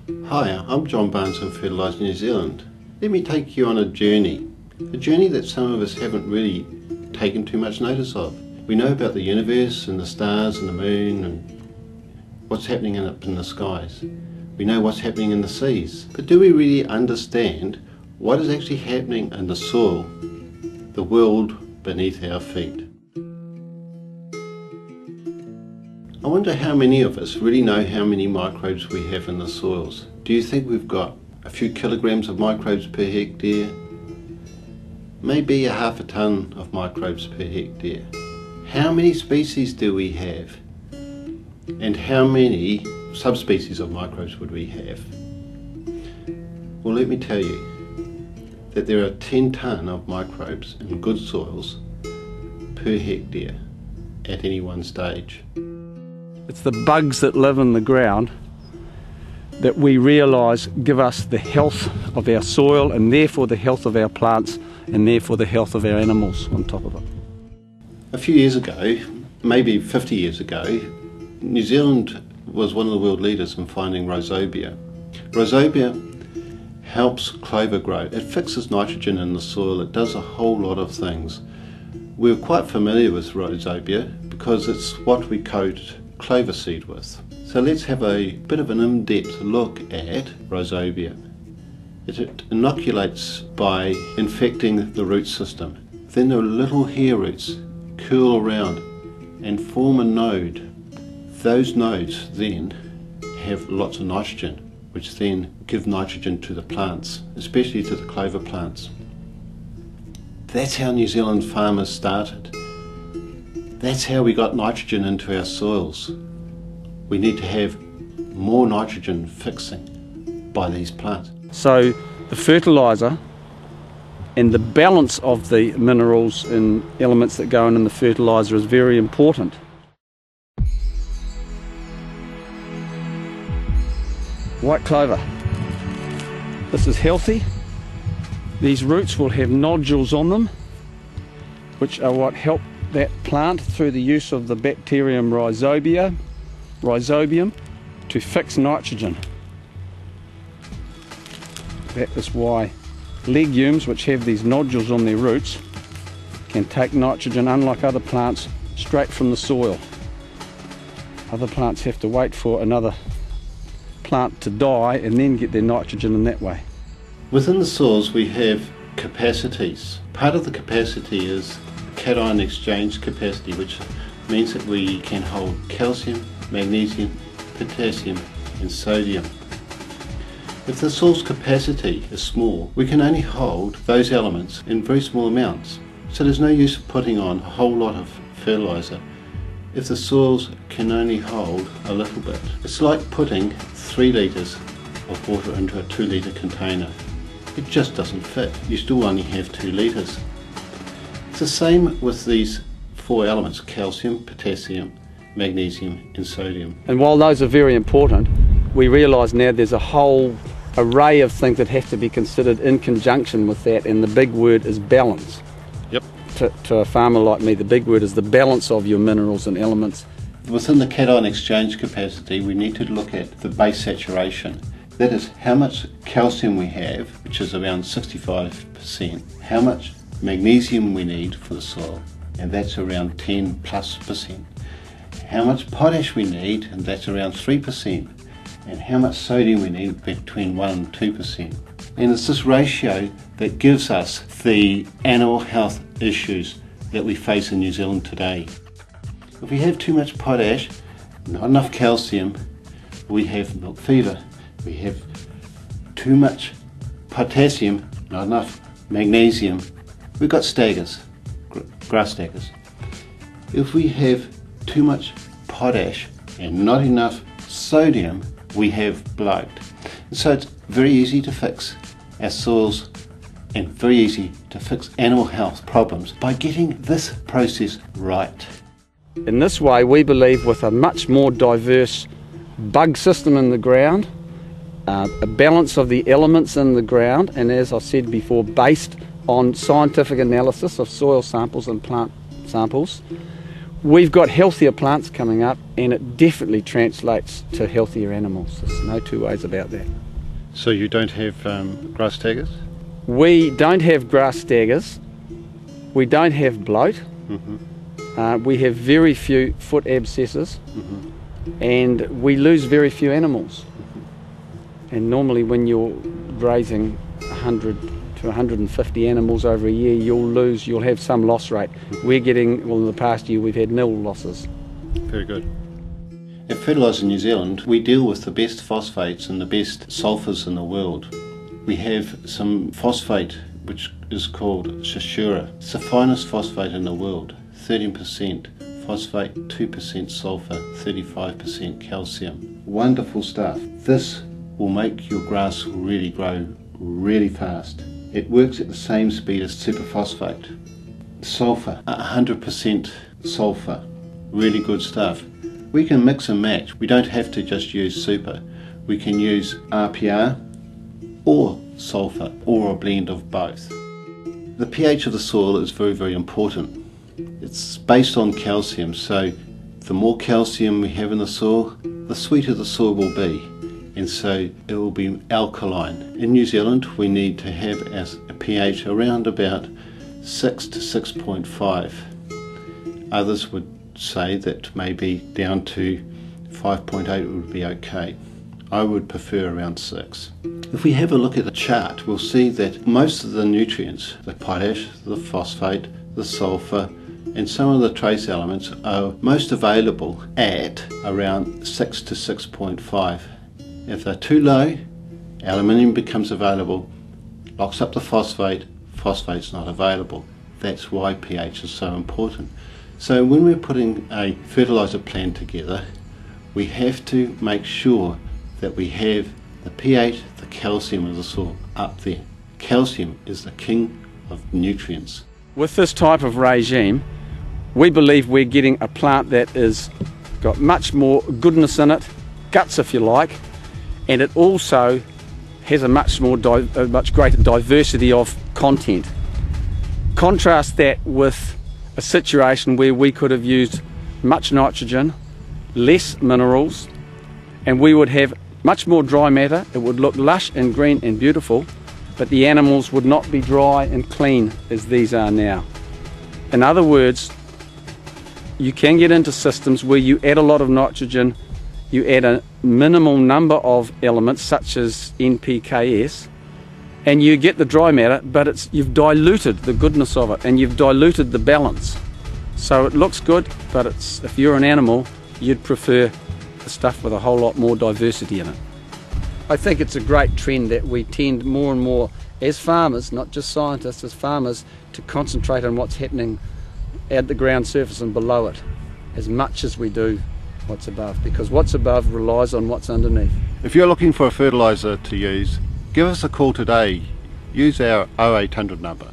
Hi, I'm John Barnes from Fertilizer New Zealand. Let me take you on a journey that some of us haven't really taken too much notice of. We know about the universe and the stars and the moon and what's happening up in the skies. We know what's happening in the seas. But do we really understand what is actually happening in the soil, the world beneath our feet? I wonder how many of us really know how many microbes we have in the soils. Do you think we've got a few kilograms of microbes per hectare? Maybe a half a ton of microbes per hectare. How many species do we have? And how many subspecies of microbes would we have? Well, let me tell you that there are 10 tonne of microbes in good soils per hectare at any one stage. It's the bugs that live in the ground that we realise give us the health of our soil and therefore the health of our plants and therefore the health of our animals on top of it. A few years ago, maybe 50 years ago, New Zealand was one of the world leaders in finding Rizobia. Rizobia helps clover grow. It fixes nitrogen in the soil. It does a whole lot of things. We're quite familiar with Rizobia because it's what we coat clover seed with. So let's have a bit of an in-depth look at Rizobia. It inoculates by infecting the root system. Then the little hair roots curl around and form a node. Those nodes then have lots of nitrogen, which then give nitrogen to the plants, especially to the clover plants. That's how New Zealand farmers started. That's how we got nitrogen into our soils. We need to have more nitrogen fixing by these plants. So the fertiliser and the balance of the minerals and elements that go in the fertiliser is very important. White clover. This is healthy. These roots will have nodules on them, which are what help that plant through the use of the bacterium Rizobia, Rhizobium, to fix nitrogen. That is why legumes, which have these nodules on their roots, can take nitrogen, unlike other plants, straight from the soil. Other plants have to wait for another plant to die and then get their nitrogen in that way. Within the soils we have capacities. Part of the capacity is cation exchange capacity, which means that we can hold calcium, magnesium, potassium and sodium. If the soil's capacity is small, we can only hold those elements in very small amounts. So there's no use of putting on a whole lot of fertilizer if the soils can only hold a little bit. It's like putting 3 litres of water into a 2 litre container. It just doesn't fit. You still only have 2 litres. It's the same with these 4 elements: calcium, potassium, magnesium and sodium. And while those are very important, we realise now there's a whole array of things that have to be considered in conjunction with that, and the big word is balance. Yep. To a farmer like me, the big word is the balance of your minerals and elements. Within the cation exchange capacity, we need to look at the base saturation. That is how much calcium we have, which is around 65%, how much magnesium we need for the soil, and that's around 10+%, how much potash we need, and that's around 3%, and how much sodium we need, between 1 and 2%. And it's this ratio that gives us the animal health issues that we face in New Zealand today. If we have too much potash, not enough calcium, we have milk fever. We have too much potassium, not enough magnesium, we've got staggers, grass staggers. If we have too much potash and not enough sodium, we have bloat. And so it's very easy to fix our soils and very easy to fix animal health problems by getting this process right. In this way, we believe with a much more diverse bug system in the ground, a balance of the elements in the ground, and as I said before, based on scientific analysis of soil samples and plant samples, we've got healthier plants coming up, and it definitely translates to healthier animals. There's no two ways about that. So you don't have grass staggers? We don't have grass staggers. We don't have bloat. We have very few foot abscesses, and we lose very few animals. And normally when you're raising 100 to 150 animals over a year, you'll have some loss rate. We're getting, well, in the past year we've had nil losses. Very good. At Fertilizer New Zealand, we deal with the best phosphates and the best sulphurs in the world. We have some phosphate which is called Shashura. It's the finest phosphate in the world. 13% phosphate, 2% sulphur, 35% calcium. Wonderful stuff. This will make your grass really grow really fast. It works at the same speed as superphosphate. Sulphur, 100% sulphur. Really good stuff. We can mix and match. We don't have to just use super. We can use RPR or sulphur or a blend of both. The pH of the soil is very, very important. It's based on calcium, so the more calcium we have in the soil, the sweeter the soil will be, and so it will be alkaline. In New Zealand we need to have a pH around about 6 to 6.5. Others would say that maybe down to 5.8 would be okay. I would prefer around 6. If we have a look at the chart, we'll see that most of the nutrients, the potash, the phosphate, the sulphur, and some of the trace elements are most available at around 6 to 6.5. If they're too low, aluminium becomes available, locks up the phosphate, phosphate's not available. That's why pH is so important. So when we're putting a fertilizer plan together, we have to make sure that we have the pH, the calcium of the soil up there. Calcium is the king of nutrients. With this type of regime, we believe we're getting a plant that is got much more goodness in it, guts if you like, and it also has a much greater diversity of content. Contrast that with a situation where we could have used much nitrogen, less minerals, and we would have much more dry matter. It would look lush and green and beautiful, but the animals would not be dry and clean as these are now. In other words, you can get into systems where you add a lot of nitrogen, you add a minimal number of elements such as NPKs, and you get the dry matter, but you've diluted the goodness of it and you've diluted the balance. So it looks good, but if you're an animal, you'd prefer the stuff with a whole lot more diversity in it. I think it's a great trend that we tend more and more as farmers, not just scientists, as farmers, to concentrate on what's happening at the ground surface and below it as much as we do what's above, because what's above relies on what's underneath. If you're looking for a fertilizer to use, give us a call today. Use our 0800 number.